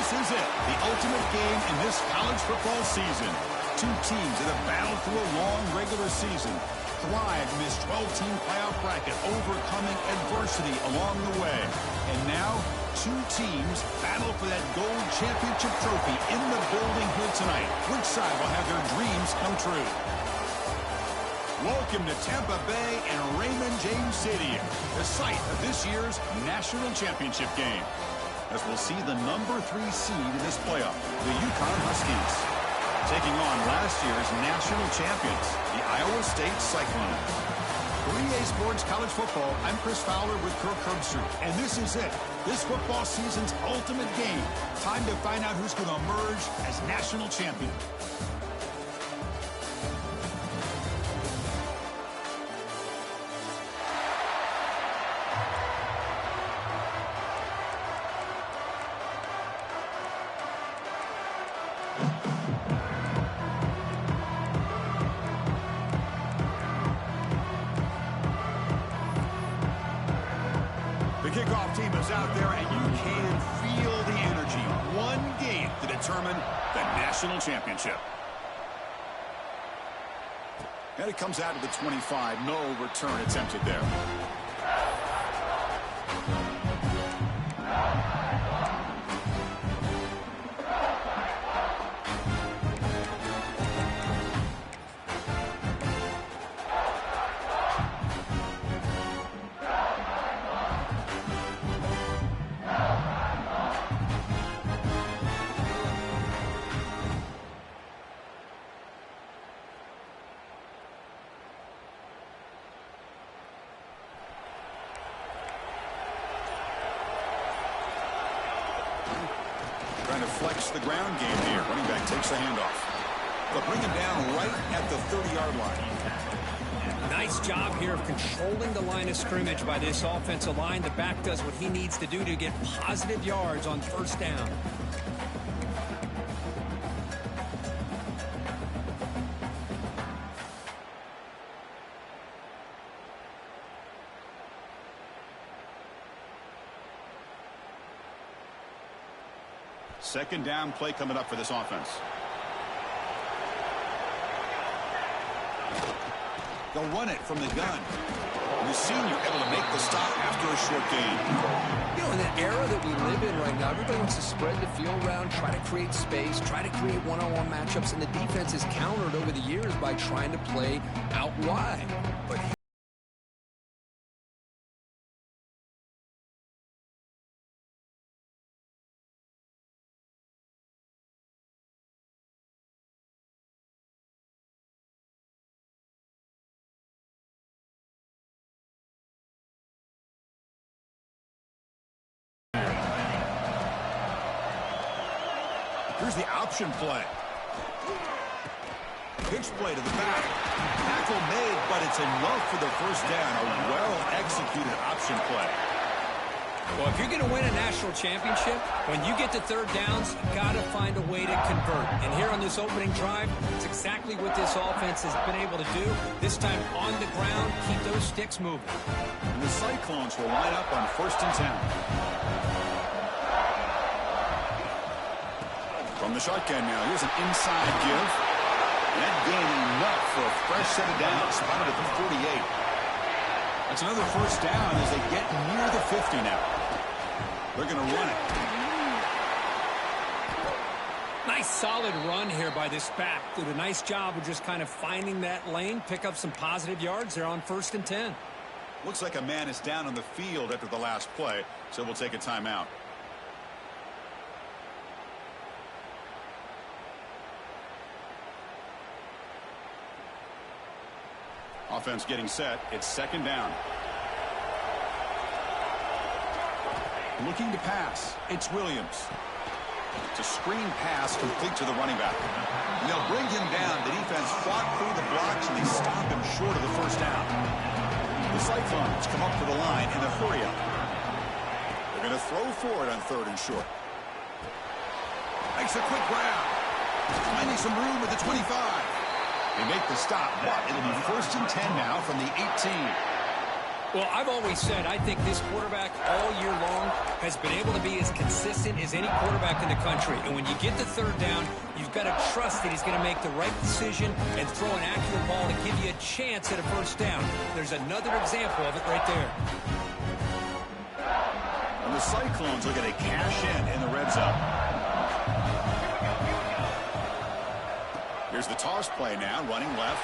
This is it, the ultimate game in this college football season. Two teams that have battled through a long regular season, thrived in this 12-team playoff bracket, overcoming adversity along the way. And now, two teams battle for that gold championship trophy in the building here tonight. Which side will have their dreams come true? Welcome to Tampa Bay and Raymond James Stadium, the site of this year's national championship game, as we'll see the number 3 seed in this playoff, the Uconn Huskies, taking on last year's national champions, the Iowa State Cyclones. For EA Sports College Football, I'm Chris Fowler with Kirk Herbstreit, and this is it, this football season's ultimate game. Time to find out who's going to emerge as national champion. Kickoff team is out there, and you can feel the energy. One game to determine the national championship. And it comes out of the 25. No return attempted there. Trying to flex the ground game here. Running back takes the handoff. But bring him down right at the 30-yard line. Nice job here of controlling the line of scrimmage by this offensive line. The back does what he needs to do to get positive yards on first down. Second down play coming up for this offense. They'll run it from the gun. And the senior able to make the stop after a short gain. You know, in the era that we live in right now, everybody wants to spread the field around, try to create space, try to create one-on-one matchups, and the defense has countered over the years by trying to play out wide. But here's the option play. Pitch play to the back. Tackle made, but it's enough for the first down. A well-executed option play. Well, if you're going to win a national championship, when you get to third downs, you've got to find a way to convert. And here on this opening drive, it's exactly what this offense has been able to do. This time on the ground, keep those sticks moving. And the Cyclones will line up on 1st and 10. From the shotgun now, here's an inside give. That gain enough for a fresh set of downs, spotted at the 48. That's another first down as they get near the 50 now. They're going to run it. Nice solid run here by this back. Did a nice job of just kind of finding that lane, pick up some positive yards there on 1st and 10. Looks like a man is down on the field after the last play, so we'll take a timeout. Offense getting set. It's second down. Looking to pass. It's Williams. It's a screen pass complete to the running back. And they'll bring him down. The defense fought through the blocks, and they stop him short of the first down. The Cyclones come up to the line in a hurry up. They're going to throw for it on 3rd and short. Makes a quick grab. Finding some room at the 25. They make the stop, but it'll be 1st and 10 now from the 18. Well, I've always said I think this quarterback all year long has been able to be as consistent as any quarterback in the country. And when you get the third down, you've got to trust that he's going to make the right decision and throw an accurate ball to give you a chance at a first down. There's another example of it right there. And the Cyclones are going to cash in the red zone. Here's the toss play now, running left.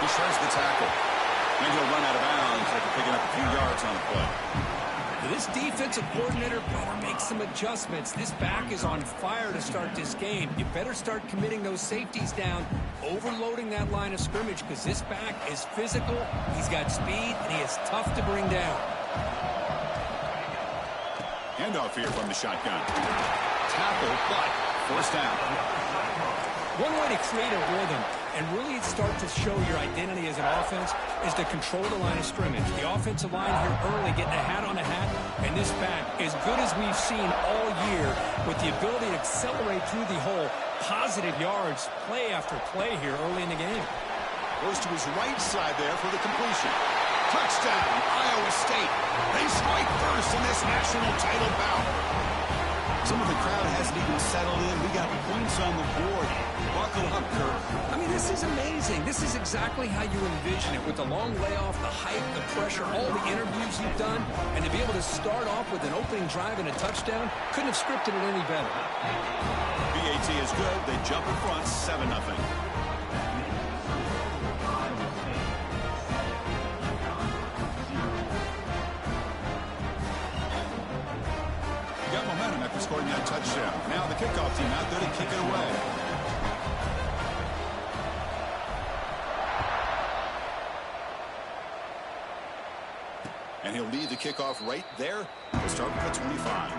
He shreds the tackle. And he'll run out of bounds after picking up a few yards on the play. This defensive coordinator better make some adjustments. This back is on fire to start this game. You better start committing those safeties down, overloading that line of scrimmage, because this back is physical, he's got speed, and he is tough to bring down. Handoff here from the shotgun. Tackle, but first down. One way to create a rhythm and really start to show your identity as an offense is to control the line of scrimmage. The offensive line here early getting a hat on a hat, and this back, as good as we've seen all year, with the ability to accelerate through the hole, positive yards, play after play here early in the game. Goes to his right side there for the completion. Touchdown, Iowa State. They strike first in this national title bout. Some of the crowd hasn't even settled in. We got points on the board. Buckle up, Kirk. I mean, this is amazing. This is exactly how you envision it, with the long layoff, the hype, the pressure, all the interviews you've done, and to be able to start off with an opening drive and a touchdown, couldn't have scripted it any better. BAT is good. They jump in front, 7-0. Got momentum after scoring that touchdown. Now the kickoff team out there to kick it away. And he'll lead the kickoff right there. We'll start with the 25.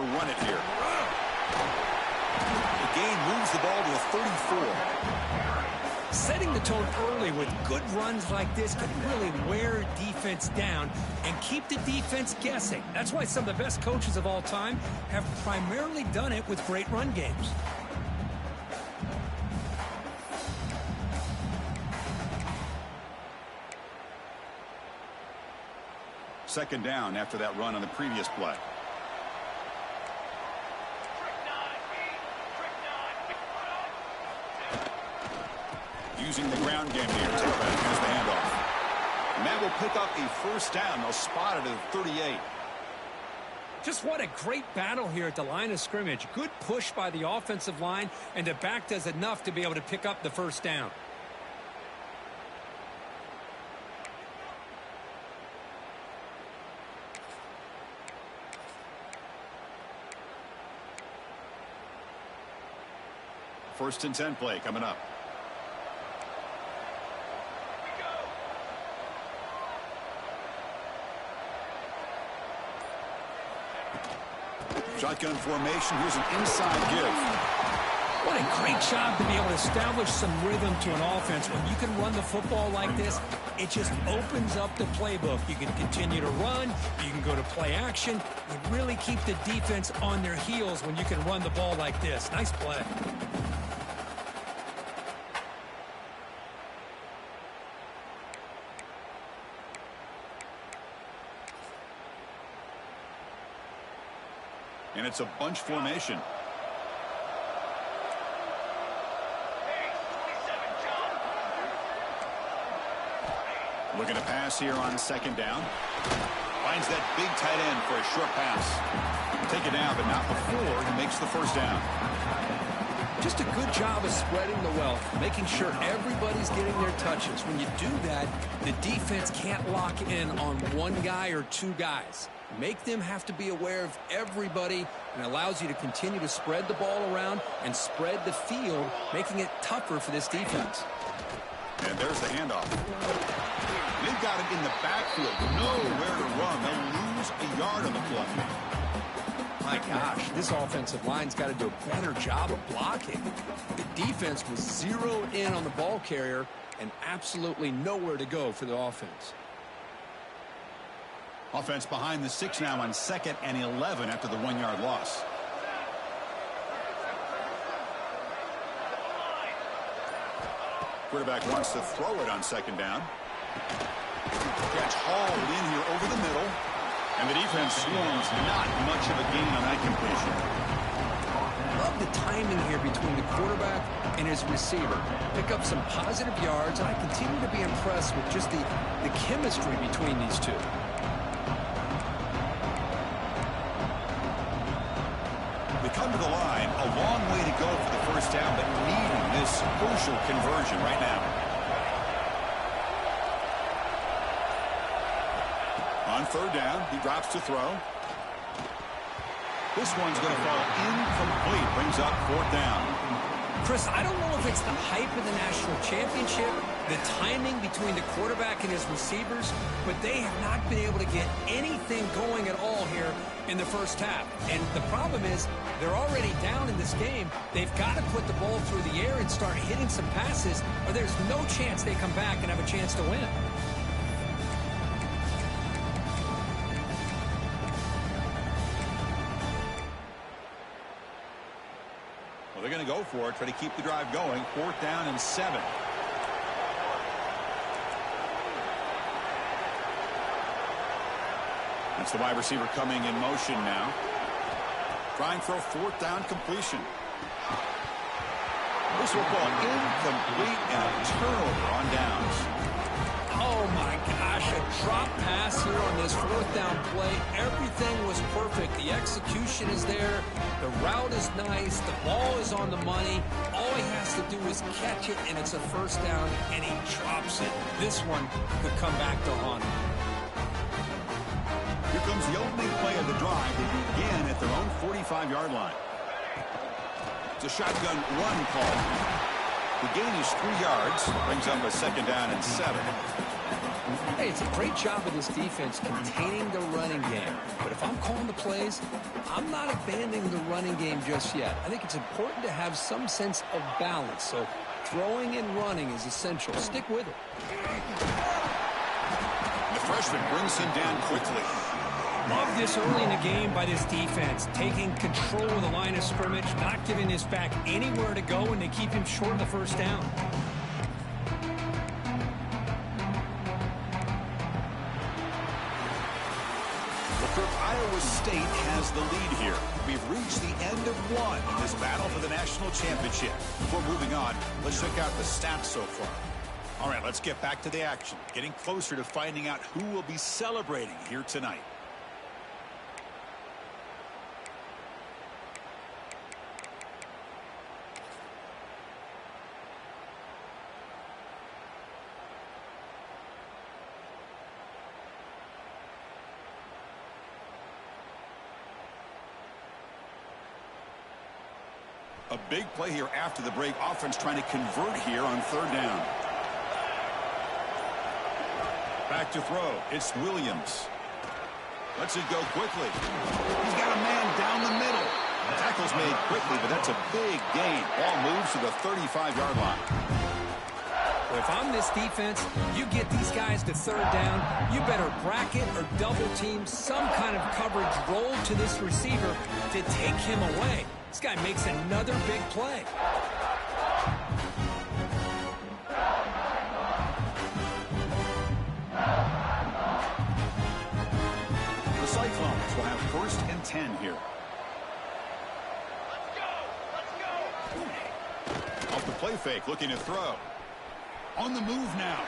Run it here. The game moves the ball to a 34. Setting the tone early with good runs like this can really wear defense down and keep the defense guessing. That's why some of the best coaches of all time have primarily done it with great run games. Second down after that run on the previous play. Using the ground game here. Here's the handoff. And that will pick up a first down. They'll spot it at 38. Just what a great battle here at the line of scrimmage. Good push by the offensive line, and the back does enough to be able to pick up the first down. First and 10 play coming up. Shotgun formation. Here's an inside give. What a great job to be able to establish some rhythm to an offense. When you can run the football like this, it just opens up the playbook. You can continue to run. You can go to play action. You really keep the defense on their heels when you can run the ball like this. Nice play. And it's a bunch formation. Looking to pass here on second down. Finds that big tight end for a short pass. Take it down, but not before he makes the first down. Just a good job of spreading the wealth, making sure everybody's getting their touches. When you do that, the defense can't lock in on one guy or two guys. Make them have to be aware of everybody, and allows you to continue to spread the ball around and spread the field, making it tougher for this defense. And there's the handoff. They've got it in the backfield. Nowhere to run. They'll lose a yard on the play. My gosh, this offensive line's got to do a better job of blocking. The defense was zeroed in on the ball carrier and absolutely nowhere to go for the offense. Offense behind the 6 now on 2nd and 11 after the 1-yard loss. Quarterback wants to throw it on 2nd down. Gets hauled in here over the middle. And the defense swarms. Not much of a gain on that completion. Love the timing here between the quarterback and his receiver. Pick up some positive yards, and I continue to be impressed with just the chemistry between these two. They come to the line. A long way to go for the first down, but needing this crucial conversion right now. On 3rd down, he drops to throw. This one's going to fall incomplete. Brings up 4th down. Chris, I don't know if it's the hype of the national championship, the timing between the quarterback and his receivers, but they have not been able to get anything going at all here in the first half. And the problem is they're already down in this game. They've got to put the ball through the air and start hitting some passes, or there's no chance they come back and have a chance to win. Well, they're going to go for it, try to keep the drive going. 4th down and 7. That's the wide receiver coming in motion now. Trying for a 4th down completion. This will fall incomplete and a turnover on downs. Oh my gosh, a drop pass here on this 4th down play. Everything was perfect. The execution is there. The route is nice. The ball is on the money. All he has to do is catch it, and it's a 1st down, and he drops it. This one could come back to haunt him. Here comes the opening play of the drive. They begin at their own 45-yard line. It's a shotgun run call. The gain is 3 yards. Brings up a 2nd down and 7. Hey, it's a great job of this defense containing the running game. But if I'm calling the plays, I'm not abandoning the running game just yet. I think it's important to have some sense of balance. So throwing and running is essential. Stick with it. The freshman brings him down quickly. Love this early in the game by this defense. Taking control of the line of scrimmage, not giving this back anywhere to go, and they keep him short of the 1st down. Iowa State has the lead here. We've reached the end of one in this battle for the national championship. Before moving on, let's check out the stats so far. All right, let's get back to the action. Getting closer to finding out who will be celebrating here tonight. A big play here after the break. Offense trying to convert here on 3rd down. Back to throw. It's Williams. Lets it go quickly. He's got a man down the middle. The tackle's made quickly, but that's a big gain. Ball moves to the 35-yard line. Well, if I'm this defense, you get these guys to 3rd down, you better bracket or double team some kind of coverage roll to this receiver to take him away. This guy makes another big play. The Cyclones will have 1st and 10 here. Off the play fake, looking to throw. On the move now.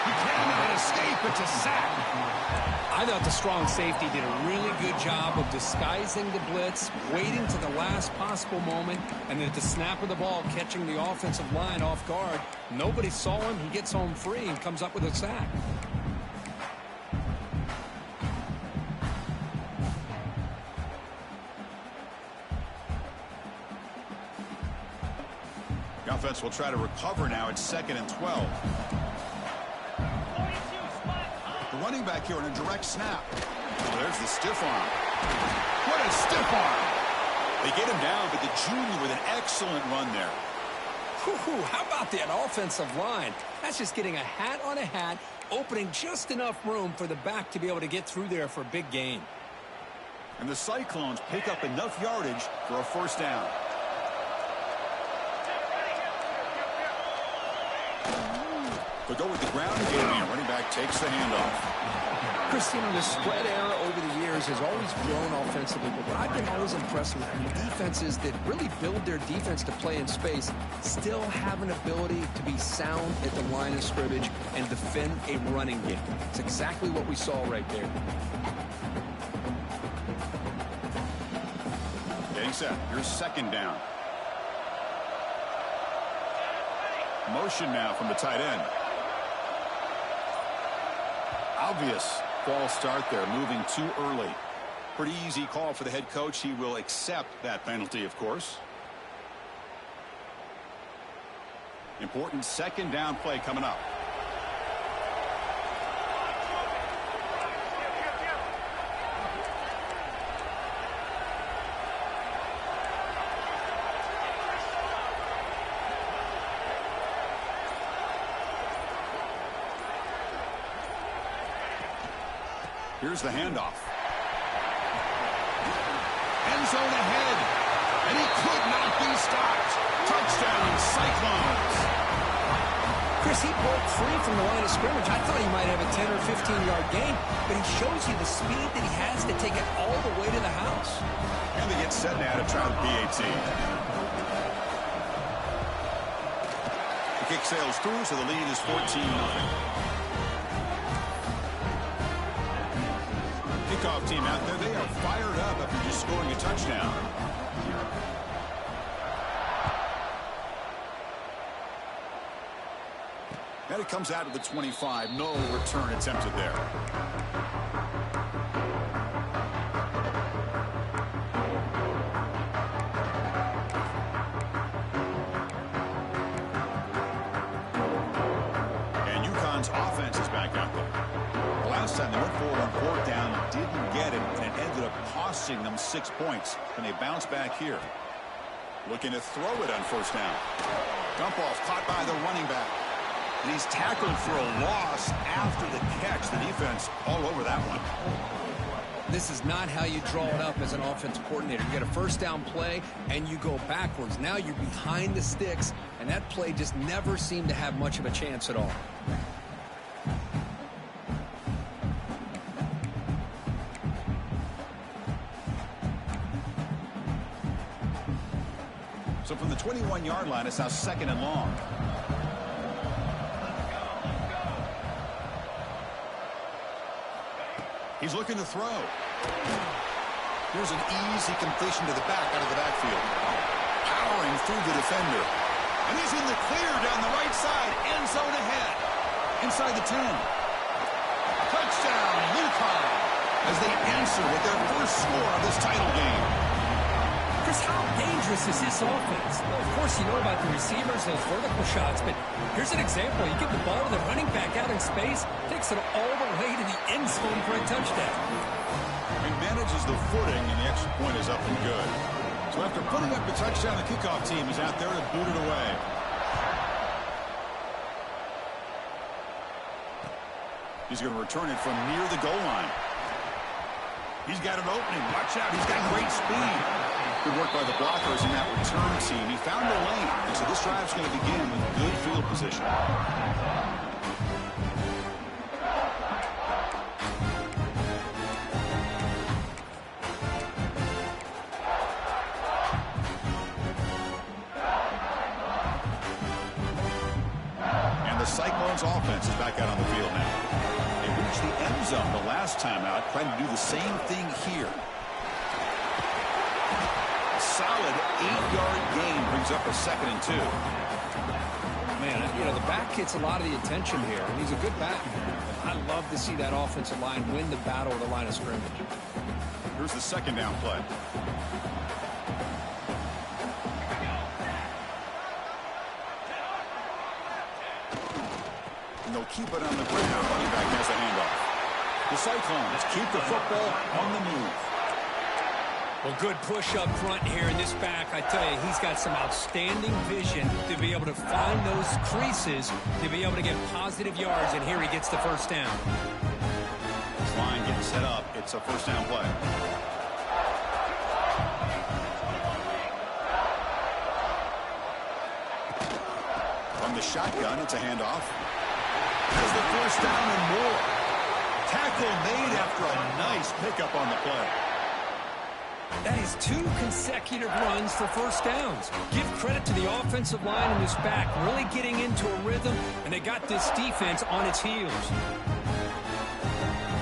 He cannot escape. It's a sack. I thought the strong safety did a really good job of disguising the blitz, waiting to the last possible moment, and then at the snap of the ball, catching the offensive line off guard. Nobody saw him. He gets home free and comes up with a sack. The offense will try to recover now. It's 2nd and 12. The running back here on a direct snap. Oh, there's the stiff arm. What a stiff arm. They get him down, but the junior with an excellent run there. Whew, how about that offensive line? That's just getting a hat on a hat, opening just enough room for the back to be able to get through there for a big gain. And the Cyclones pick up enough yardage for a first down. They'll go with the ground game, and running back takes the handoff. Christine, the spread era over the years has always grown offensively, but what I've been always impressed with defenses that really build their defense to play in space still have an ability to be sound at the line of scrimmage and defend a running game. It's exactly what we saw right there. Getting set. Here's 2nd down. Motion now from the tight end. Obvious false start there, moving too early. Pretty easy call for the head coach. He will accept that penalty, of course. Important 2nd down play coming up. Here's the handoff. End zone ahead. And he could not be stopped. Touchdown, Cyclones. Chris, he broke free from the line of scrimmage. I thought he might have a 10 or 15-yard gain, but he shows you the speed that he has to take it all the way to the house. And they get set now to try the PAT. The kick sails through, so the lead is 14-0. Kickoff team out there, they are fired up after just scoring a touchdown. And it comes out of the 25. No return attempted there. And Uconn's offense is back out there. Last time they went forward on 4th down, didn't get it, and it ended up costing them 6 points. And they bounce back here. Looking to throw it on 1st down. Dump off caught by the running back. And he's tackled for a loss after the catch. The defense all over that one. This is not how you draw it up as an offensive coordinator. You get a 1st down play, and you go backwards. Now you're behind the sticks, and that play just never seemed to have much of a chance at all. So from the 21-yard line, it's now 2nd and long. He's looking to throw. Here's an easy completion to the back out of the backfield. Powering through the defender. And he's in the clear down the right side. End zone ahead. Inside the 10. Touchdown, Uconn. As they answer with their first score of this title game. Chris, how dangerous is this offense? Well, of course, you know about the receivers, those vertical shots, but here's an example. You get the ball to the running back out in space, takes it all the way to the end zone for a touchdown. He manages the footing, and the extra point is up and good. So after putting up the touchdown, the kickoff team is out there to boot it away. He's going to return it from near the goal line. He's got an opening. Watch out. He's got great speed. Good work by the blockers in that return team. He found the lane, and so this drive's going to begin with good field position. And the Cyclones offense is back out on the field now. They reached the end zone the last time out, trying to do the same thing here. Solid 8-yard gain brings up a 2nd and 2. Man, you know, the back gets a lot of the attention here, and he's a good back. I love to see that offensive line win the battle at the line of scrimmage. Here's the 2nd down play. And they'll keep it on the ground. Running back has the handoff. The Cyclones keep the football on the move. Well, good push up front here in this back. I tell you, he's got some outstanding vision to be able to find those creases, to be able to get positive yards, and here he gets the first down. This line getting set up. It's a first down play. From the shotgun, it's a handoff. Has the first down and more. Tackle made after a nice pickup on the play. That is 2 consecutive runs for first downs. Give credit to the offensive line in this back, really getting into a rhythm, and they got this defense on its heels.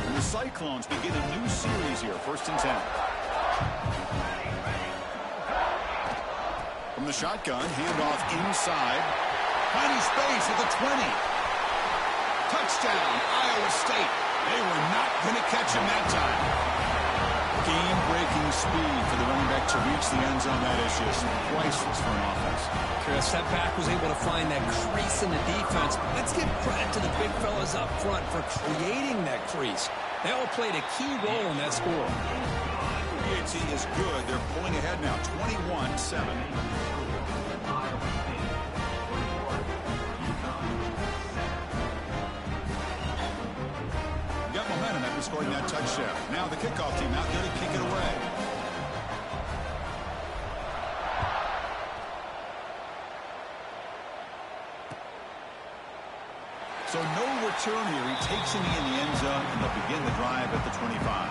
And the Cyclones begin a new series here, 1st and 10. From the shotgun, handoff inside. Finding space at the 20. Touchdown, Iowa State. They were not going to catch him that time. Game-breaking speed for the running back to reach the end zone. That is just priceless for an offense. Chris, that back was able to find that crease in the defense. Let's give credit to the big fellas up front for creating that crease. They all played a key role in that score. PAT is good. They're pulling ahead now, 21-7. Momentum after scoring that touchdown. Now the kickoff team out there to kick it away. So no return here. He takes him in the end zone, and they'll begin the drive at the 25.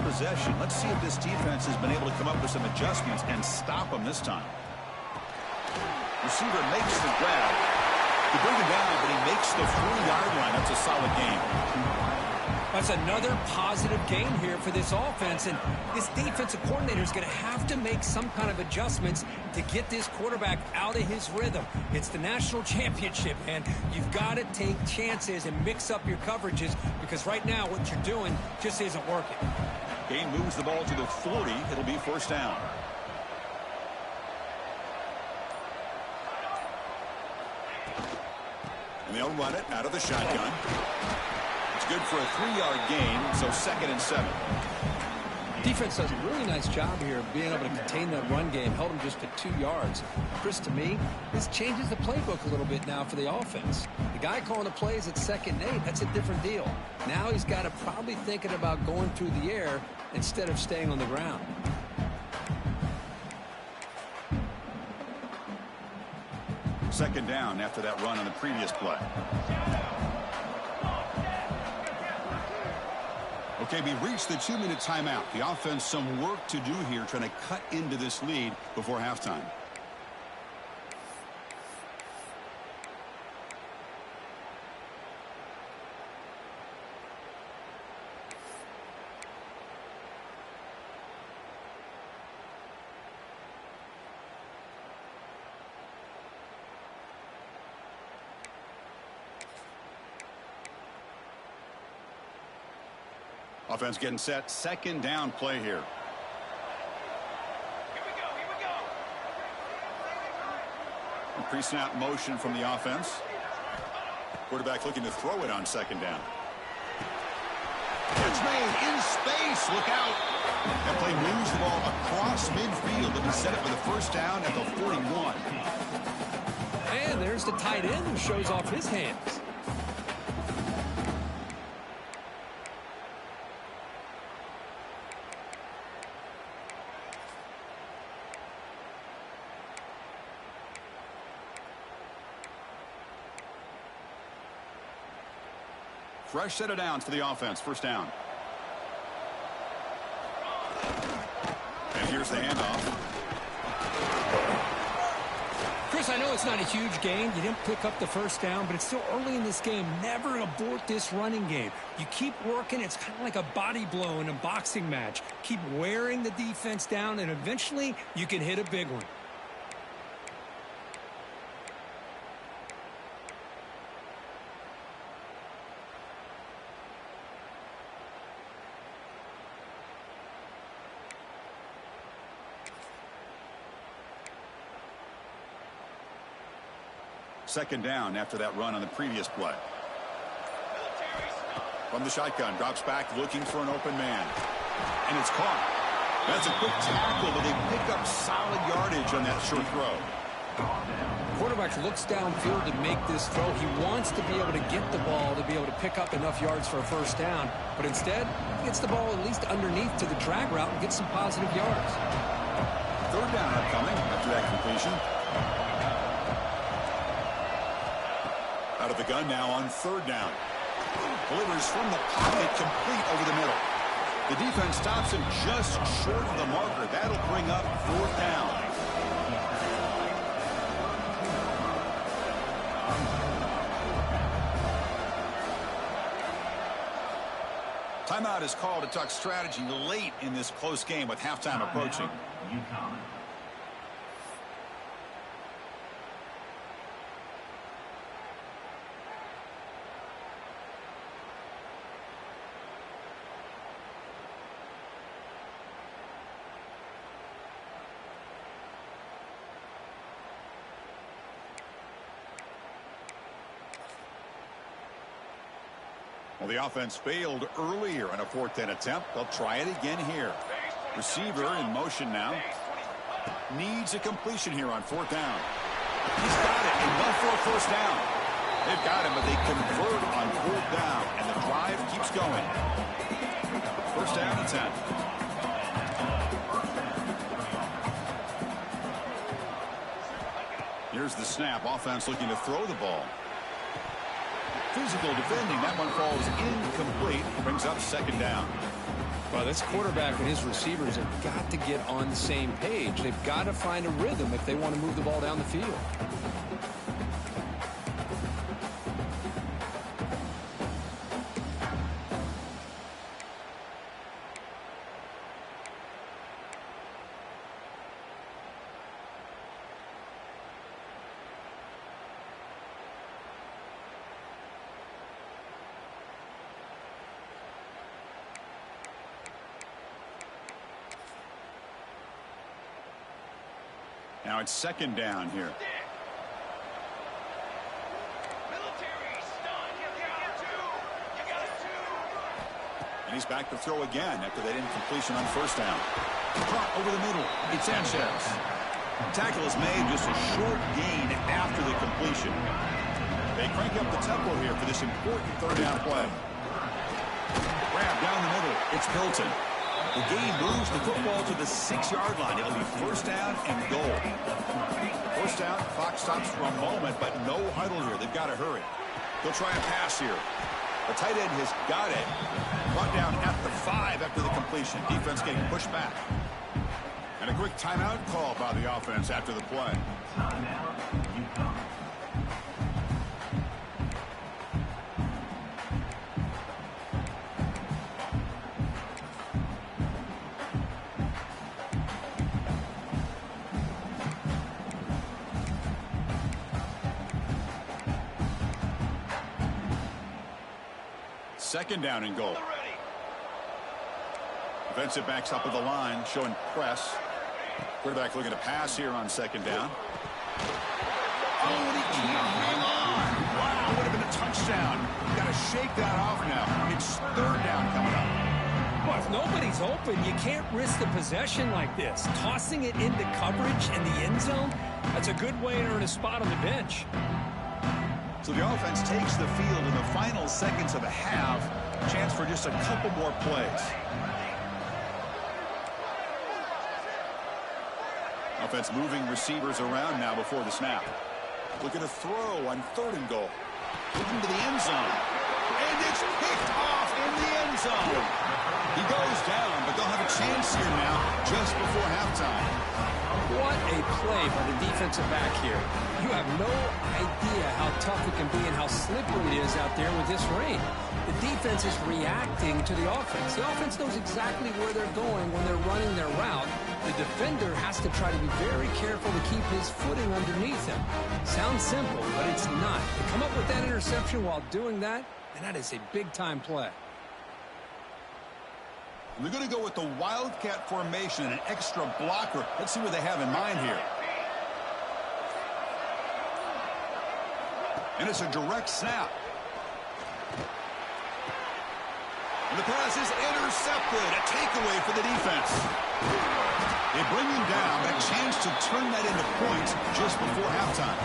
Possession. Let's see if this defense has been able to come up with some adjustments and stop them this time. Receiver makes the grab. They bring him down, but he makes the 4-yard line. That's a solid gain. That's another positive gain here for this offense, and this defensive coordinator is going to have to make some kind of adjustments to get this quarterback out of his rhythm. It's the national championship, and you've got to take chances and mix up your coverages, because right now what you're doing just isn't working. Gain moves the ball to the 40. It'll be first down. And they'll run it out of the shotgun. It's good for a 3-yard gain, so 2nd and 7. Defense does a really nice job here of being able to contain that run game, held them just to 2 yards. Chris, to me, this changes the playbook a little bit now for the offense. The guy calling the plays at 2nd and 8, that's a different deal. Now he's got to probably thinking about going through the air instead of staying on the ground. Second down after that run on the previous play. Okay, we reached the 2-minute timeout. The offense some work to do here, trying to cut into this lead before halftime. Offense getting set. 2nd down play here. Here we go. Pre-snap motion from the offense. Quarterback looking to throw it on 2nd down. Catch made in space. Look out. That play moves the ball across midfield. It'll be set up for the first down at the 41. And there's the tight end who shows off his hands. Fresh set of downs for the offense. First down. And here's the handoff. Chris, Chris, I know it's not a huge gain. You didn't pick up the first down, but it's still early in this game. Never abort this running game. You keep working. It's kind of like a body blow in a boxing match. Keep wearing the defense down, and eventually you can hit a big one. Second down after that run on the previous play. From the shotgun, drops back looking for an open man. And it's caught. That's a quick tackle, but they pick up solid yardage on that short throw. Quarterback looks downfield to make this throw. He wants to be able to get the ball to be able to pick up enough yards for a first down. But instead, he gets the ball at least underneath to the drag route and gets some positive yards. Third down upcoming after that completion. Out of the gun now on third down. Delivers from the pocket, complete over the middle. The defense stops him just short of the marker. That'll bring up fourth down. Timeout is called to talk strategy late in this close game with halftime approaching. Uconn. Well, the offense failed earlier in a fourth-down attempt. They'll try it again here. Receiver in motion now. Needs a completion here on fourth down. He's got it and go for a first down. They've got him, but they convert on fourth down, and the drive keeps going. First down and 10. Here's the snap. Offense looking to throw the ball. Physical defending. That one falls incomplete. Brings up second down. Well, this quarterback and his receivers have got to get on the same page. They've got to find a rhythm if they want to move the ball down the field. Now it's second down here. And he's back to throw again after that incompletion on first down. Caught over the middle. It's Sanchez. Tackle is made, just a short gain after the completion. They crank up the tempo here for this important third down play. Grab down the middle. It's Hilton. The game moves the football to the 6-yard line. It'll be first down and goal. First down, clock stops for a moment, but no huddle here. They've got to hurry. They'll try a pass here. The tight end has got it. Brought down at the 5 after the completion. Defense getting pushed back. And a quick timeout call by the offense after the play. Timeout, Uconn. Second down and goal. Defensive backs up at the line, showing press. Quarterback looking to pass here on second down. Oh, and he can't hang on. Wow, would have been a touchdown. Got to shake that off now. It's third down coming up. Well, if nobody's open, you can't risk the possession like this. Tossing it into coverage in the end zone, that's a good way to earn a spot on the bench. So the offense takes the field in the final seconds of a half. Chance for just a couple more plays. Offense moving receivers around now before the snap. Looking to throw on third and goal. Looking to the end zone. And it's picked off in the end zone. He goes down, but they'll have a chance here now just before halftime. What a play by the defensive back here. You have no idea how tough it can be and how slippery it is out there with this rain. The defense is reacting to the offense. The offense knows exactly where they're going when they're running their route. The defender has to try to be very careful to keep his footing underneath him. Sounds simple, but it's not. To come up with that interception while doing that, and that is a big-time play. They're going to go with the Wildcat formation and an extra blocker. Let's see what they have in mind here. And it's a direct snap. And the pass is intercepted. A takeaway for the defense. They bring him down. A chance to turn that into points just before halftime.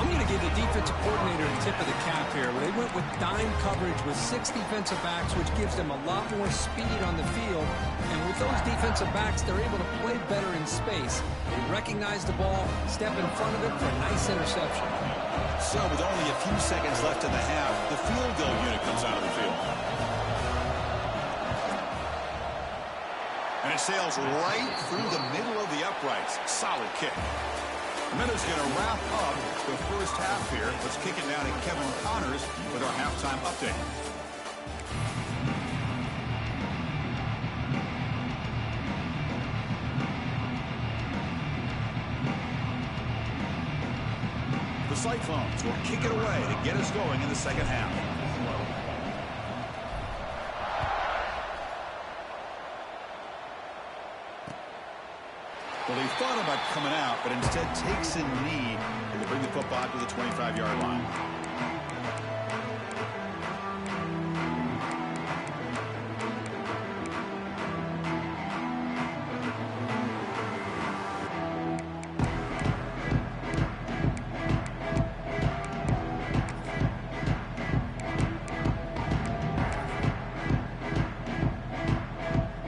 I'm going to give the defensive coordinator a tip of the cap here. They went with dime coverage with 6 defensive backs, which gives them a lot more speed on the field. And with those defensive backs, they're able to play better in space. They recognize the ball, step in front of it for a nice interception. So with only a few seconds left in the half, the field goal unit comes out of the field. And it sails right through the middle of the uprights. Solid kick. Minutes going to wrap up the first half here. Let's kick it down to Kevin Connors with our halftime update. The Cyclones will kick it away to get us going in the second half. Well, he thought about coming out, but instead takes a knee and to bring the football to the 25-yard line.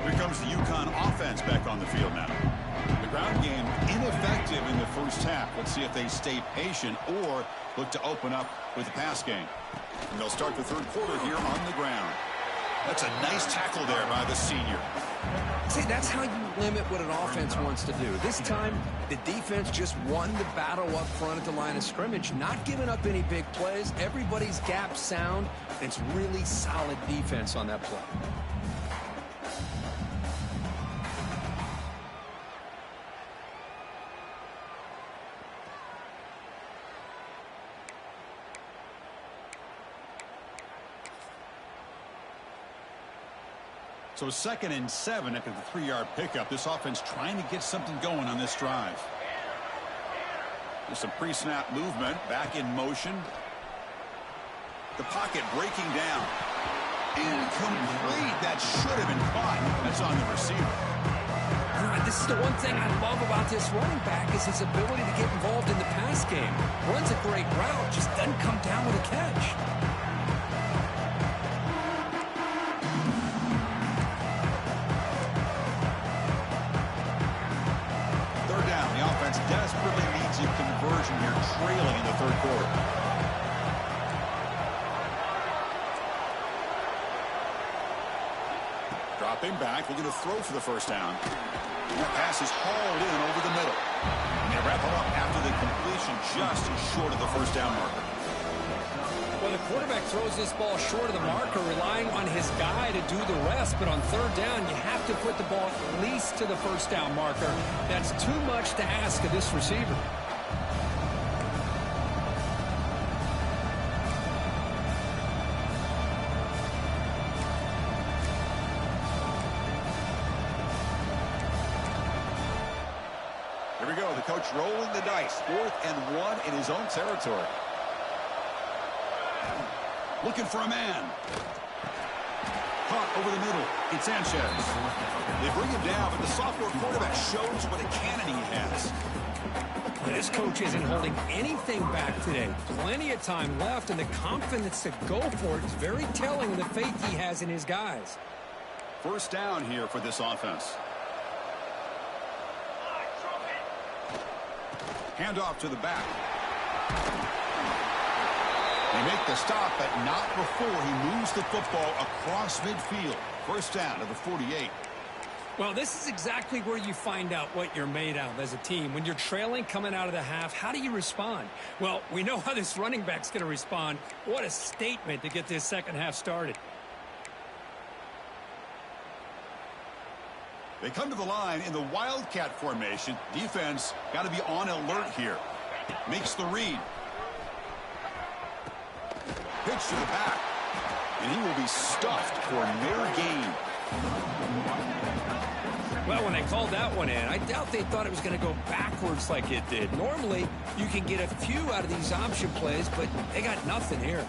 Here comes the Uconn offense back on the field now. Ground game ineffective in the first half. Let's see if they stay patient or look to open up with the pass game. And they'll start the third quarter here on the ground. That's a nice tackle there by the senior. See, that's how you limit what an offense wants to do. This time, the defense just won the battle up front at the line of scrimmage, not giving up any big plays. Everybody's gap sound. It's really solid defense on that play. So 2nd and 7 after the 3-yard pickup. This offense trying to get something going on this drive. There's some pre-snap movement. Back in motion. The pocket breaking down. Incomplete. That should have been caught. That's on the receiver. This is the one thing I love about this running back is his ability to get involved in the pass game. Runs a great route, just doesn't come down with a catch. Desperately needs a conversion here, trailing in the third quarter. Dropping back, looking to throw for the first down. And that pass is hauled in over the middle. And they wrap it up after the completion, just short of the first down marker. Well, the quarterback throws this ball short of the marker, relying on his guy to do the rest. But on third down, you have to put the ball at least to the first down marker. That's too much to ask of this receiver. Here we go. The coach rolling the dice. 4th and 1 in his own territory. Looking for a man. Caught over the middle. It's Sanchez. They bring him down, but the sophomore quarterback shows what a cannon he has. This coach isn't holding anything back today. Plenty of time left, and the confidence to go for it is very telling of the faith he has in his guys. First down here for this offense. Handoff to the back. They make the stop, but not before he moves the football across midfield. First down to the 48. Well, this is exactly where you find out what you're made of as a team. When you're trailing coming out of the half, how do you respond? Well, we know how this running back's going to respond. What a statement to get this second half started. They come to the line in the Wildcat formation. Defense got to be on alert here. Makes the read. Pitch to the back. And he will be stuffed for near gain. Well, when they called that one in, I doubt they thought it was going to go backwards like it did. Normally, you can get a few out of these option plays, but they got nothing here.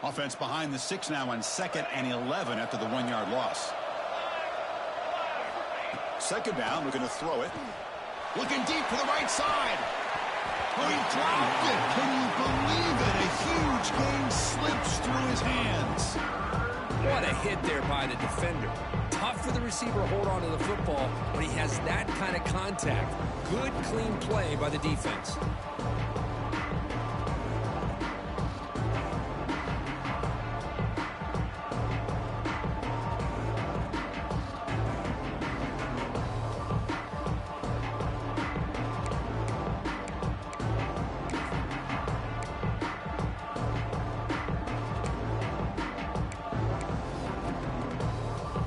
Offense behind the 6 now on 2nd and 11 after the 1-yard loss. Second down, looking to throw it. Looking deep to the right side. Oh, he dropped it. Can you believe it? A huge gain slips through his hands. What a hit there by the defender. Tough for the receiver to hold on to the football when he has that kind of contact. Good, clean play by the defense.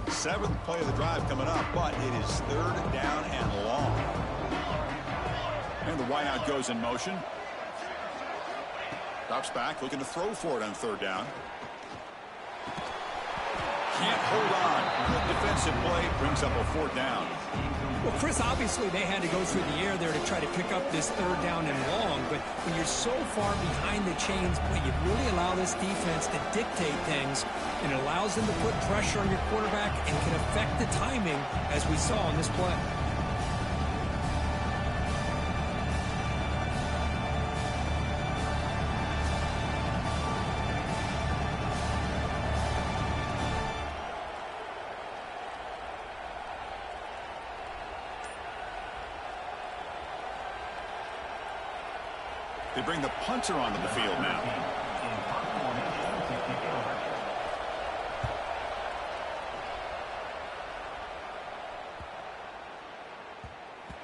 7th play of the drive coming up, but it is 3rd down and long. And the wideout goes in motion. Drops back, looking to throw for it on 3rd down. Can't hold on. Good defensive play, brings up a 4th down. Well, Chris, obviously they had to go through the air there to try to pick up this 3rd down and long, but when you're so far behind the chains, boy, you really allow this defense to dictate things, and it allows them to put pressure on your quarterback and can affect the timing, as we saw in this play. They bring the punter onto the field now.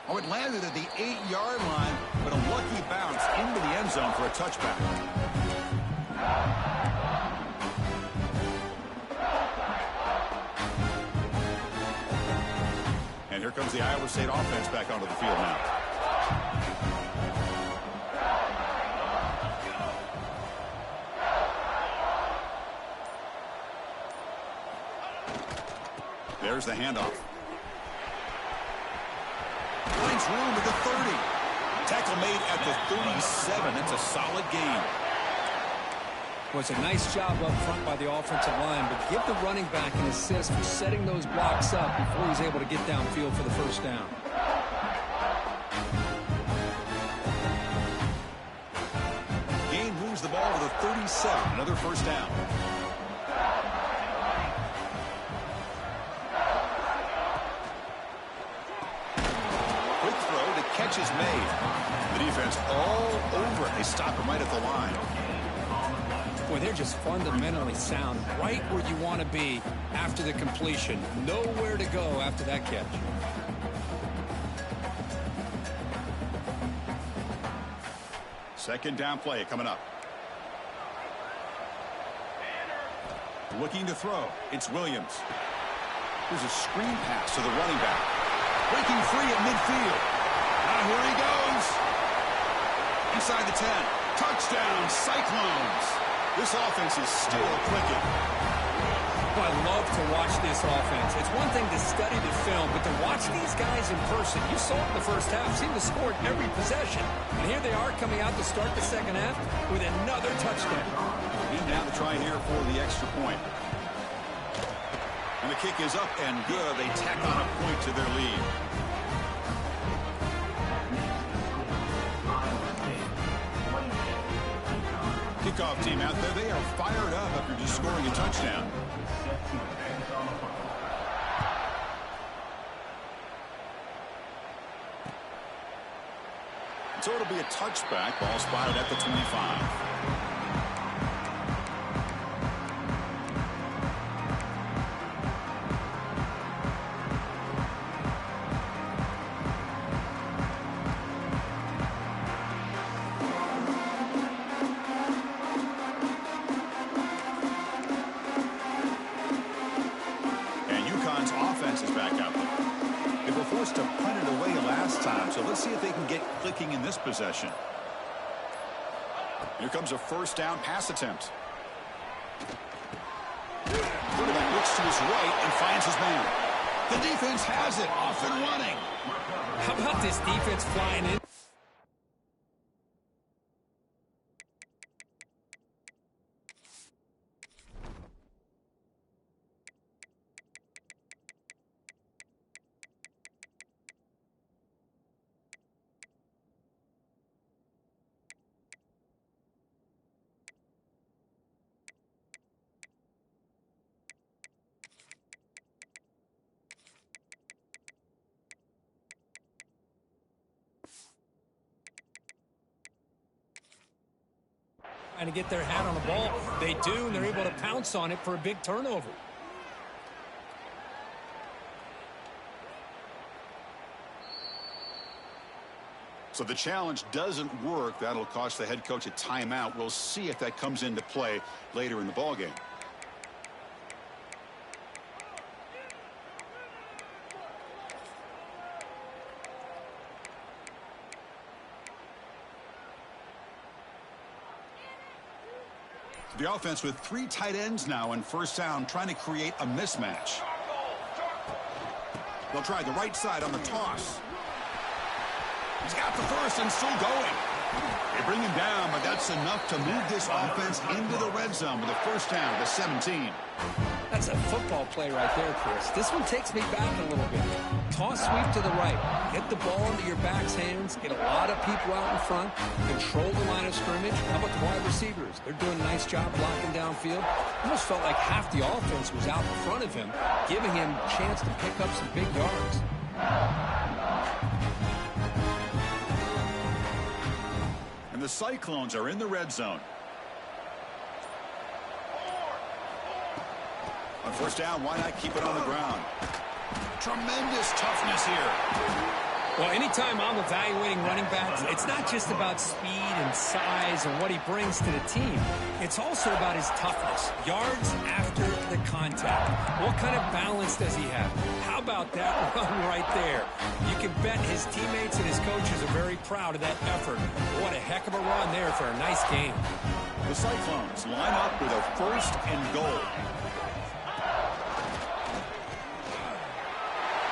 Oh, it landed at the 8-yard line, but a lucky bounce into the end zone for a touchback. And here comes the Iowa State offense back onto the field now. There's the handoff. Finds room at the 30. Tackle made at the 37. That's a solid gain. Well, it's a nice job up front by the offensive line, but give the running back an assist for setting those blocks up before he's able to get downfield for the 1st down. Gain moves the ball to the 37. Another 1st down. Catch is made. The defense all over it. They stop him right at the line. Boy, they're just fundamentally sound, right where you want to be after the completion. Nowhere to go after that catch. Second down play coming up. Looking to throw. It's Williams. There's a screen pass to the running back. Breaking free at midfield. Now here he goes. Inside the 10. Touchdown, Cyclones. This offense is still clicking. Well, I love to watch this offense. It's one thing to study the film, but to watch these guys in person. You saw it in the first half. Seemed to score every possession. And here they are coming out to start the second half with another touchdown. In down to try here for the extra point. And the kick is up and good. They tack on a point to their lead. Kickoff team out there. They are fired up after just scoring a touchdown. So it'll be a touchback. Ball spotted at the 25. Offense is back out there. They were forced to punt it away last time, so let's see if they can get clicking in this possession. Here comes a first down pass attempt. Quarterback looks to his right and finds his man. The defense has it, off and running. How about this defense flying in? Trying to get their hat on the ball. They do, and they're able to pounce on it for a big turnover. So the challenge doesn't work. That'll cost the head coach a timeout. We'll see if that comes into play later in the ballgame. The offense with 3 tight ends now in first down, trying to create a mismatch. They'll try the right side on the toss. He's got the first and still going. They bring him down, but that's enough to move this offense into the red zone with a first down to 17. That's a football play right there, Chris. This one takes me back a little bit. Toss sweep to the right. Get the ball into your back's hands. Get a lot of people out in front. Control the line of scrimmage. How about the wide receivers? They're doing a nice job blocking downfield. Almost felt like half the offense was out in front of him, giving him a chance to pick up some big yards. And the Cyclones are in the red zone. On first down, why not keep it on the ground? Tremendous toughness here. Well, anytime I'm evaluating running backs, it's not just about speed and size and what he brings to the team. It's also about his toughness. Yards after the contact. What kind of balance does he have? How about that run right there? You can bet his teammates and his coaches are very proud of that effort. What a heck of a run there for a nice game. The Cyclones line up with a first and goal.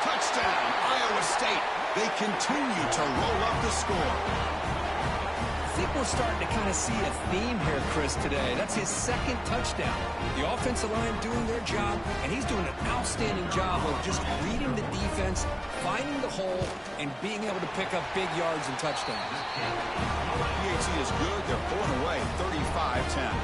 Touchdown, Iowa State. They continue to roll up the score. I think we're starting to kind of see a theme here, Chris, today. That's his second touchdown. The offensive line doing their job, and he's doing an outstanding job of just reading the defense, finding the hole, and being able to pick up big yards and touchdowns. PAT is good. They're pulling away 35-10.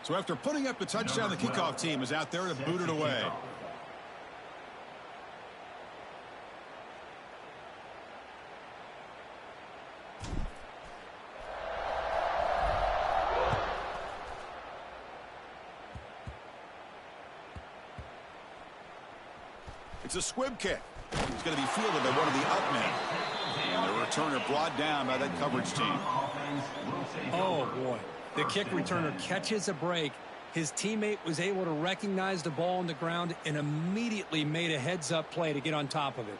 So after putting up the touchdown, the kickoff team is out there to boot it away. It's a squib kick. It's going to be fielded by one of the out men. And the returner brought down by that coverage team. Oh, boy. The kick returner catches a break. His teammate was able to recognize the ball on the ground and immediately made a heads-up play to get on top of it.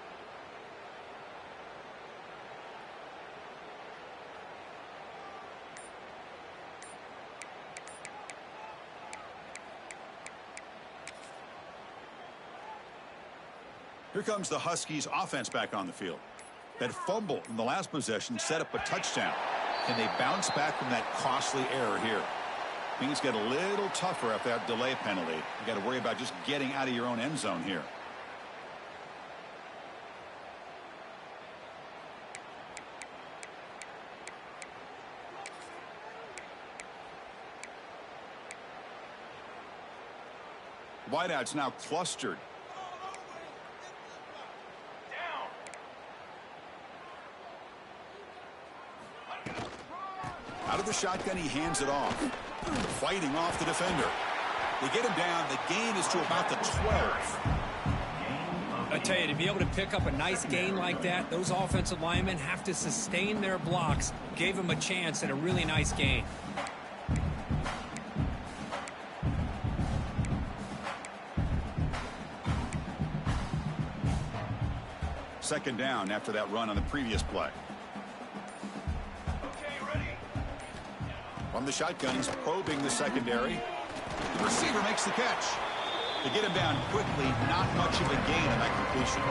Here comes the Huskies offense back on the field. That fumble in the last possession set up a touchdown. Can they bounce back from that costly error here? Things get a little tougher after that delay penalty. You got to worry about just getting out of your own end zone here. Wideout's now clustered. Out of the shotgun, he hands it off. Fighting off the defender. They get him down. The gain is to about the 12. I tell you, to be able to pick up a nice gain like that, those offensive linemen have to sustain their blocks. Gave him a chance at a really nice gain. Second down after that run on the previous play. From the shotgun, he's probing the secondary. The receiver makes the catch. They get him down quickly. Not much of a gain on that completion.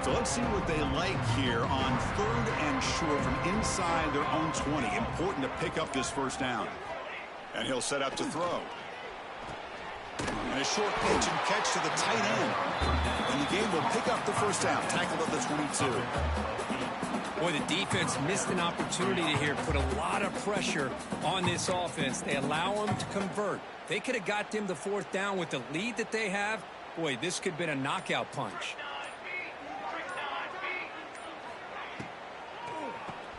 So let's see what they like here on 3rd and short from inside their own 20. Important to pick up this first down. And he'll set up to throw. And a short pitch and catch to the tight end. And the game will pick up the first down. Tackled at the 22. Boy, the defense missed an opportunity to here. Put a lot of pressure on this offense. They allow them to convert. They could have got them the 4th down with the lead that they have. Boy, this could have been a knockout punch.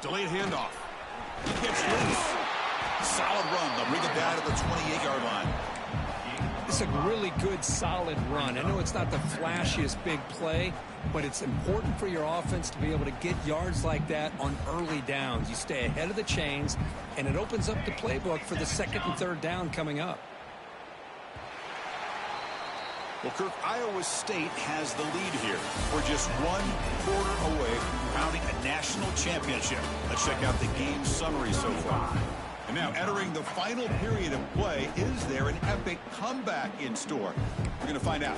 Delayed handoff. He gets loose. Solid run. They'll bring it down to the 28-yard line. It's a really good, solid run. I know it's not the flashiest big play, but it's important for your offense to be able to get yards like that on early downs. You stay ahead of the chains, and it opens up the playbook for the 2nd and 3rd down coming up. Well, Kirk, Iowa State has the lead here. We're just 1 quarter away from crowning a national championship. Let's check out the game summary so far. And now entering the final period of play, is there an epic comeback in store? We're going to find out.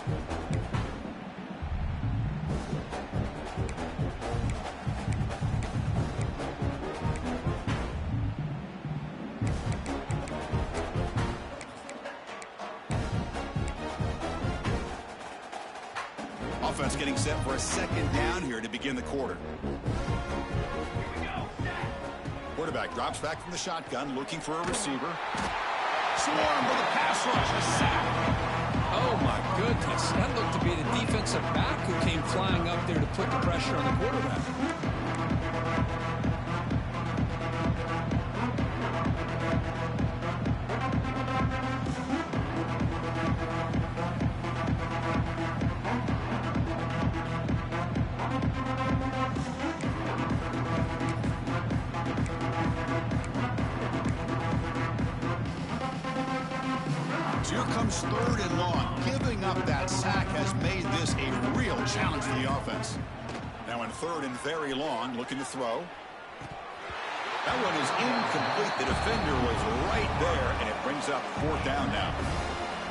Offense getting set for a 2nd down here to begin the quarter. Quarterback drops back from the shotgun, looking for a receiver. Swarm with a pass rush, a sack. Oh, my goodness. That looked to be the defensive back who came flying up there to put the pressure on the quarterback. Here comes 3rd and long. Giving up that sack has made this a real challenge for the offense. Now in 3rd and very long, looking to throw. That one is incomplete. The defender was right there, and it brings up 4th down now.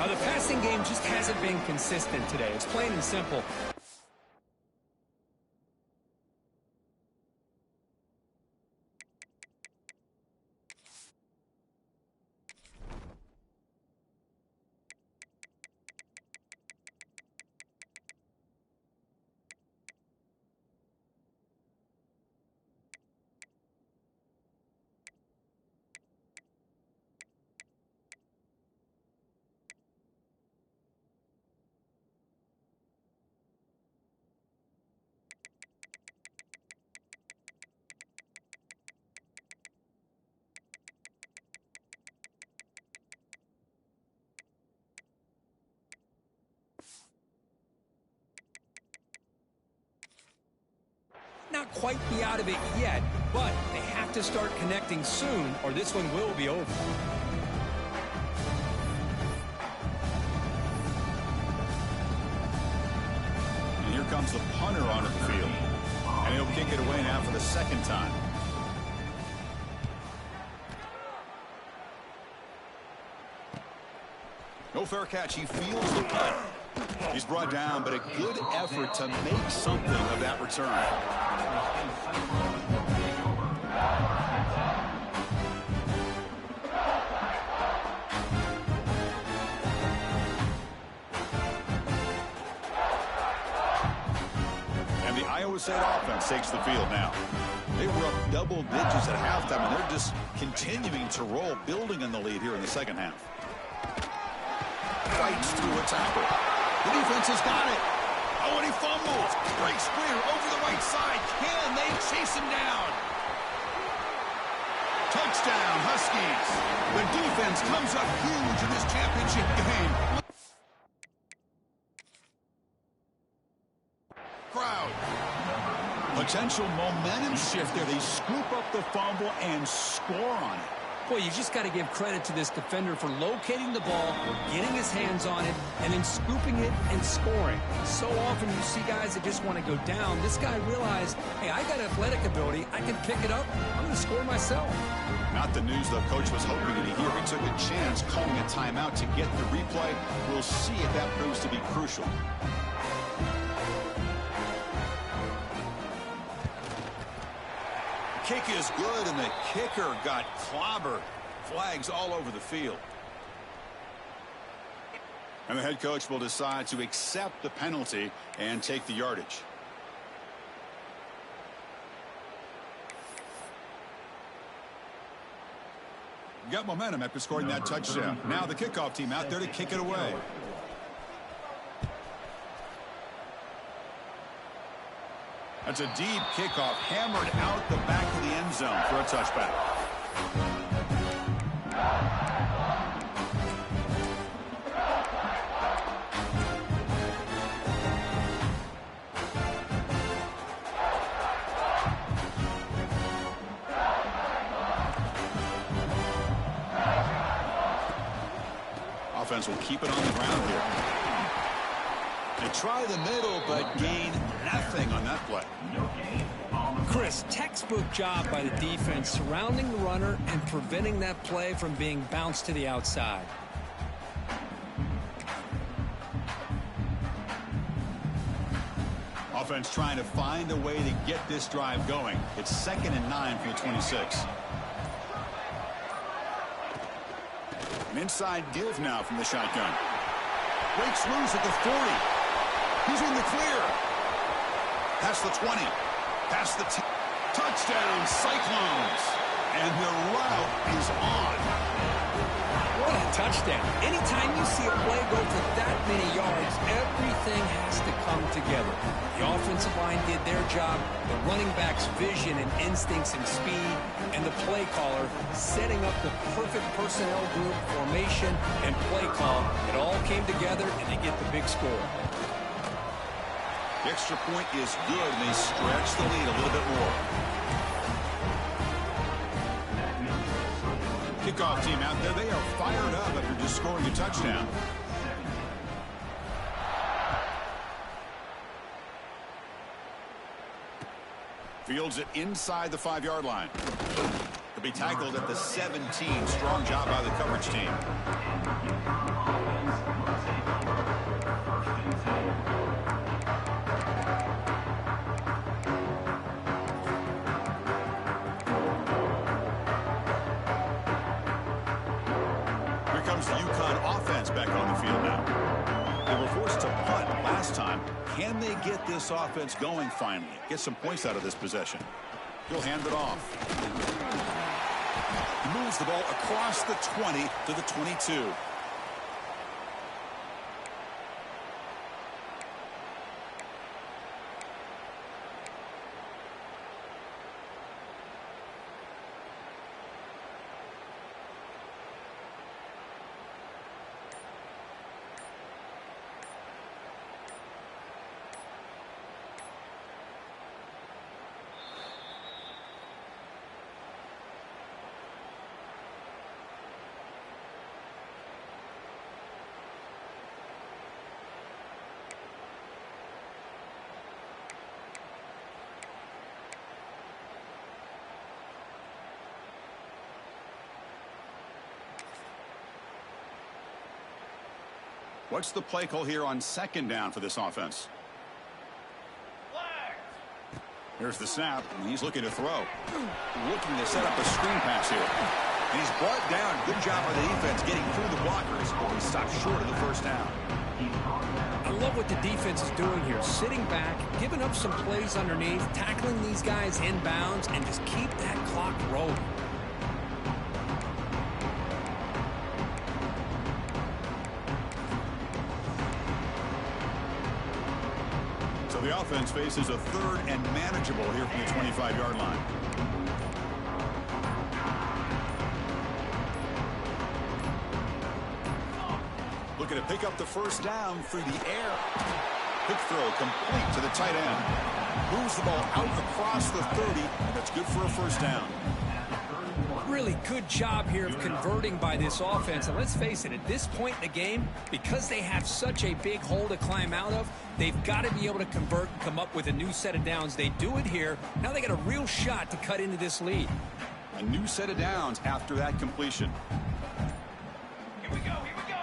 The passing game just hasn't been consistent today. It's plain and simple. Not quite be out of it yet, but they have to start connecting soon or this one will be over. And here comes the punter onto the field. And he'll kick it away now for the 2nd time. No fair catch. He feels the punt. He's brought down, but a good effort to make something of that return. And the Iowa State offense takes the field now. They were up double digits at halftime, and they're just continuing to roll, building on the lead here in the second half. Fights through a tackle. The defense has got it. Oh, and he fumbles. Breaks clear over the right side. Can they chase him down? Touchdown, Huskies. The defense comes up huge in this championship game. Crowd. Potential momentum shift there. They scoop up the fumble and score on it. Boy, you just got to give credit to this defender for locating the ball, getting his hands on it, and then scooping it and scoring. So often you see guys that just want to go down. This guy realized, hey, I got athletic ability. I can pick it up. I'm going to score myself. Not the news the coach was hoping to hear. He took a chance calling a timeout to get the replay. We'll see if that proves to be crucial. Kick is good, and the kicker got clobbered. Flags all over the field. And the head coach will decide to accept the penalty and take the yardage. Got momentum after scoring that touchdown. Now the kickoff team out there to kick it away. That's a deep kickoff, hammered out the back of the end zone for a touchback. Offense will keep it on the ground here. They try the middle, but gain nothing on that play. Chris, textbook job by the defense surrounding the runner and preventing that play from being bounced to the outside. Offense trying to find a way to get this drive going. It's 2nd and 9 from the 26. An inside give now from the shotgun. Breaks loose at the 40. He's in the clear. Past the 20. Past the 10. Touchdown, Cyclones. And the route is on. What a touchdown. Anytime you see a play go for that many yards, everything has to come together. The offensive line did their job, the running back's vision and instincts and speed, and the play caller setting up the perfect personnel group, formation, and play call. It all came together, and they get the big score. The extra point is good, and they stretch the lead a little bit more. Kickoff team out there, they are fired up after just scoring a touchdown. Fields it inside the 5-yard line. He'll be tackled at the 17. Strong job by the coverage team. Here comes the Uconn offense back on the field now. They were forced to punt last time. Can they get this offense going finally? Get some points out of this possession. He'll hand it off. He moves the ball across the 20 to the 22. What's the play call here on second down for this offense? Here's the snap, and he's looking to throw. Looking to set up a screen pass here. And he's brought down. Good job by the defense getting through the blockers. But he stopped short of the first down. I love what the defense is doing here. Sitting back, giving up some plays underneath, tackling these guys inbounds, and just keep that clock rolling. So the offense faces a third and manageable here from the 25-yard line. Looking to pick up the first down through the air. Quick throw complete to the tight end. Moves the ball out across the 30, and that's good for a first down. Really good job here of converting by this offense. And let's face it, at this point in the game, because they have such a big hole to climb out of, they've got to be able to convert and come up with a new set of downs. They do it here. Now they got a real shot to cut into this lead. A new set of downs after that completion. Here we go, here we go.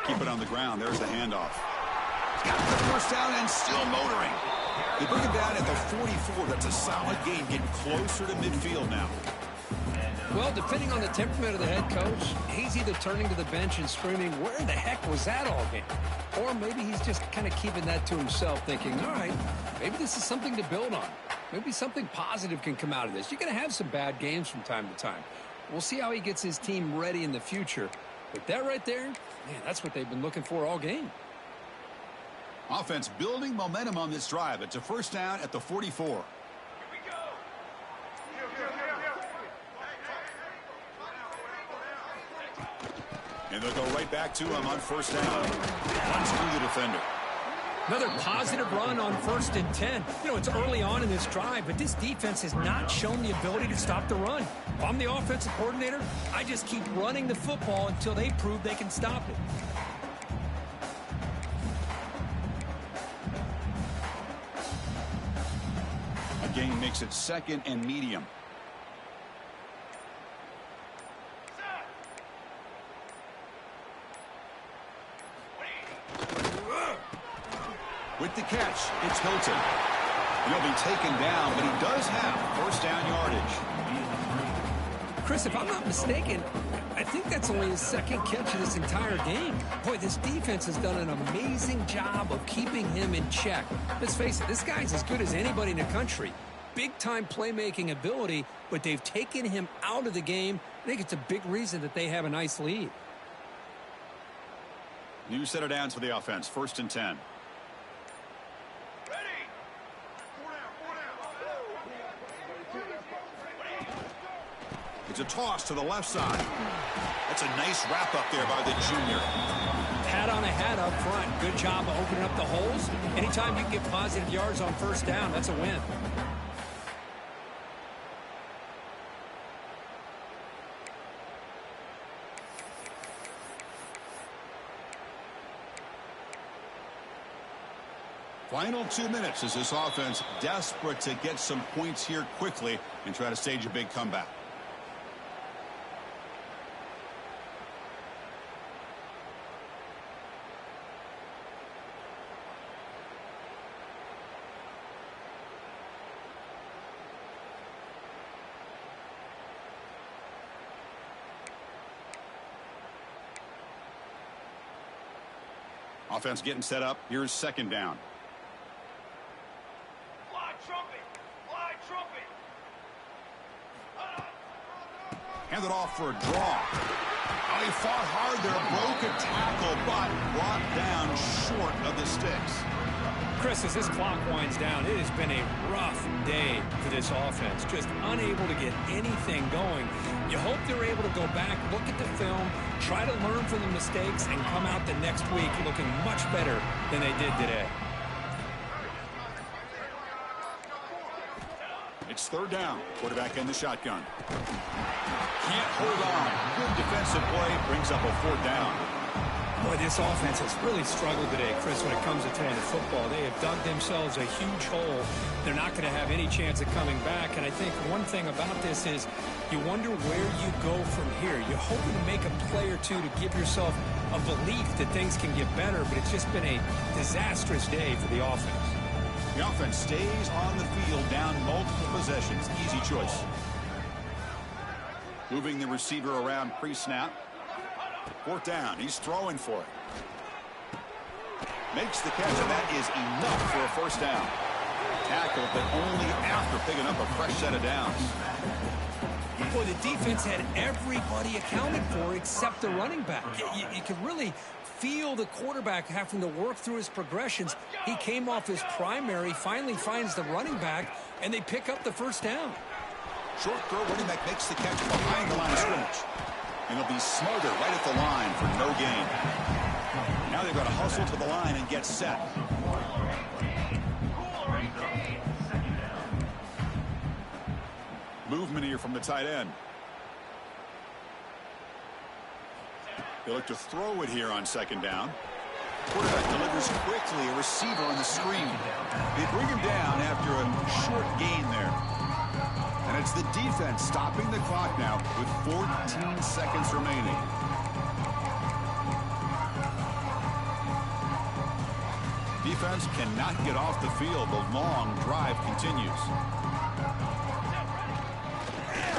Keep it on the ground. There's the handoff. He's got the first down and still motoring. They bring him down at the 44. That's a solid game, getting closer to midfield now. Well, depending on the temperament of the head coach, he's either turning to the bench and screaming, where the heck was that all game? Or maybe he's just kind of keeping that to himself, thinking, all right, maybe this is something to build on. Maybe something positive can come out of this. You're going to have some bad games from time to time. We'll see how he gets his team ready in the future. But that right there, man, that's what they've been looking for all game. Offense building momentum on this drive. It's a first down at the 44. Here we go. And they'll go right back to him on first down. Runs through the defender. Another positive run on 1st and 10. You know, it's early on in this drive, but this defense has not shown the ability to stop the run. If I'm the offensive coordinator, I just keep running the football until they prove they can stop it. A gain makes it 2nd and medium. With the catch, it's Hilton. He'll be taken down, but he does have first down yardage. Chris, if I'm not mistaken, I think that's only his 2nd catch of this entire game. Boy, this defense has done an amazing job of keeping him in check. Let's face it, this guy's as good as anybody in the country. Big-time playmaking ability, but they've taken him out of the game. I think it's a big reason that they have a nice lead. New set of downs for the offense, 1st and 10. It's a toss to the left side. That's a nice wrap up there by the junior. Hat on a hat up front. Good job of opening up the holes. Anytime you can get positive yards on first down, that's a win. Final 2 minutes as this offense desperate to get some points here quickly and try to stage a big comeback. Offense getting set up. Here's 2nd down. Fly trumpet! Fly trumpet! Hand it off for a draw. Oh, he fought hard there, broke a tackle, but brought down short of the sticks. Chris, as this clock winds down, it has been a rough day for this offense. Just unable to get anything going. You hope they're able to go back, look at the film, try to learn from the mistakes, and come out the next week looking much better than they did today. It's 3rd down. Quarterback in the shotgun. Can't hold on. Good defensive play. Brings up a 4th down. Boy, this offense has really struggled today, Chris, when it comes to throwing the football. They have dug themselves a huge hole. They're not going to have any chance of coming back. And I think one thing about this is you wonder where you go from here. You're hoping to make a play or two to give yourself a belief that things can get better, but it's just been a disastrous day for the offense. The offense stays on the field down multiple possessions. Easy choice. Moving the receiver around pre-snap. Fourth down. He's throwing for it. Makes the catch, and that is enough for a first down. Tackle, but only after picking up a fresh set of downs. Boy, the defense had everybody accounted for except the running back. You could really feel the quarterback having to work through his progressions. He came off his primary, finally finds the running back, and they pick up the first down. Short throw, running back makes the catch behind the line of scrimmage. And he'll be smothered right at the line for no gain. Now they've got to hustle to the line and get set. Movement here from the tight end. They look to throw it here on second down. Quarterback delivers quickly, a receiver on the screen. They bring him down after a short gain there. And it's the defense stopping the clock now with 14 seconds remaining. Defense cannot get off the field. The long drive continues.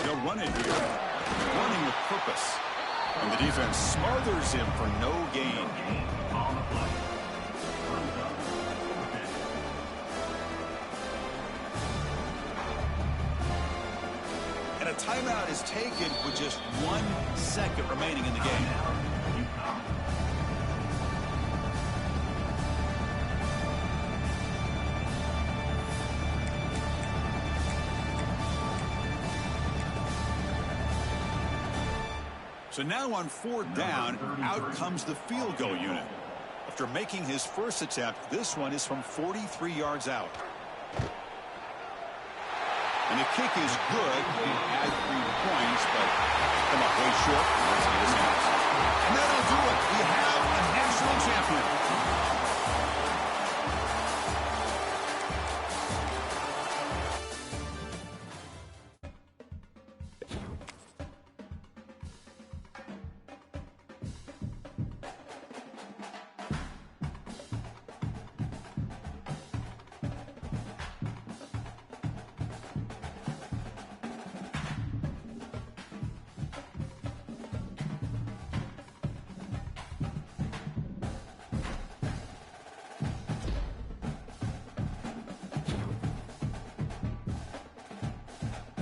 They'll run it here. Running with purpose. And the defense smothers him for no gain. And a timeout is taken with just 1 second remaining in the game. So now on fourth down, out comes the field goal unit. After making his first attempt, this one is from 43 yards out. And the kick is good. He had 3 points, but come up way short. And that